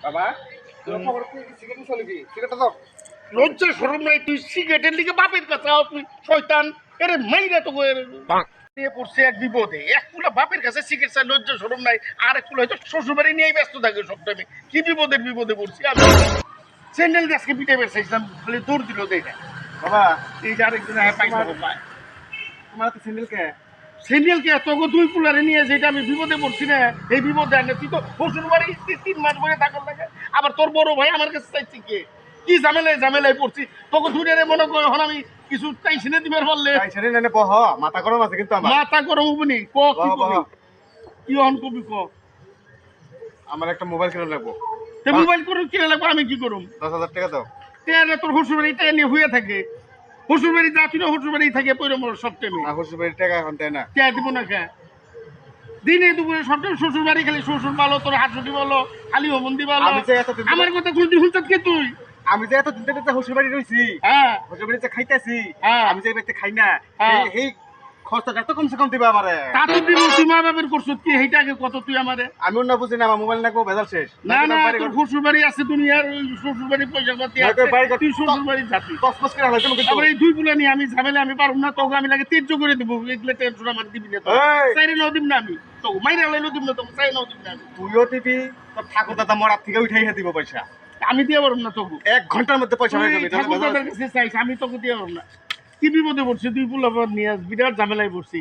বাবা তোর খবর কি সিগারেট চলে কি সিগারেটটা দাও লজ্জা শরম নাই তুই সিগারেটের লিগে বাপের কাছে আও তুই শয়তান এরে মাইরা তো নিয়ে পড়ছে এক বিপদে এক কুলা বাপের কাছে সিগারেট চাই লজ্জা শরম নাই আর এক কুলা হয়তো শ্বশুরবাড়ি নিয়েই ব্যস্ত থাকে সব টাইমে কি বিপদে পড়ছি আমি স্যান্ডেল গাছকে পিঠে বেরছাইছিলাম খালি দৌড় দিল দেয় না বাবা এই যে আরেকজন পাইছে পায় তোমার তো স্যান্ডেল কে সিরিয়াল কে তোকে দুই পুলারে নিয়ে যেটা আমি বিপদে পড়ছি না এই বিপদে আনে তুই তো শ্বশুর বাড়ি 3 মাস বলে থাকার লাগে আবার তোর বড় ভাই আমার কাছে চাইছি কি ঝামেলায় পড়ছি তোকে ধরে মনে কর এখন আমি কিছু টেনশনে দিবার পারলে টেনশনে নেনে বহ মাথা গরম আছে কিন্তু আমার মাথা গরম হবনি ক কি কবি কি অন কবি ক আমার একটা মোবাইল কিনে লাগবো তে মোবাইল করে কিনে লাগবে আমি কি করুম 10,000 টাকা দাও তেরে তোর শ্বশুর বাড়ি টাকা নিয়ে হয়ে থাকে শ্বশুর বাড়ি যা তুই শ্বশুর বাড়ি থাকে পয়রা মোর সব টাইমে না শ্বশুর বাড়ির টাকা এখন দেয় না কে দিব না কে দিনে দুপুরে সব টাইম শ্বশুর বাড়ি খালি শ্বশুর ভালো তোর হাসুটি ভালো খালি হবন্দি ভালো আমি যে এতদিন আমার কথা কোনদিন শুনছত কে তুই আমি যে এতদিন থেকে শ্বশুর বাড়ি রইছি হ্যাঁ শ্বশুর বাড়িতে খাইতেছি হ্যাঁ। আমি যে বাড়িতে খাই না হ্যাঁ। এই খরচটা তো কমসে কম দিবা আমারে তা তো দিব তুই মা বাপের করছত কি সেইটা আগে কত তুই আমারে আমি অন্য বুঝি না আমার মোবাইল নাকবো ভেজাল শেষ না না তোর শ্বশুর বাড়ি আছে দুনিয়ার ওই শ্বশুর বাড়ি পয়সা পাতি না, আছে তোর বাড়ি কত- তুই শ্বশুর বাড়ি যাতি তসমস করে হলো তুমি কিন্তু তারপরে এই দুই বুলা নিয়ে আমি ঝামেলা আমি পারবো না তোকে আমি লাগে তীর্য করে দিব এগুলো টেনশন আমার দিবি না তো এই! সাইরে নাও দিব না আমি তোকে মাইরা লাইলো দিব না তোকে সাইরে নাও দিব না আমি তুইও দিবি তোর ঠাকুর দাদা মরার থেকে উঠাই দিব পয়সা আমি দিয়ে পারবো না তোকে 1 ঘন্টার মধ্যে পয়সা হয়ে যাবে ঠাকুর দাদার কাছে চাইছি আমি তোকে দিয়ে পারবো না কি বিপদে পড়ছি দুই বুলা নিয়ে বিরাট ঝামেলায় পড়ছি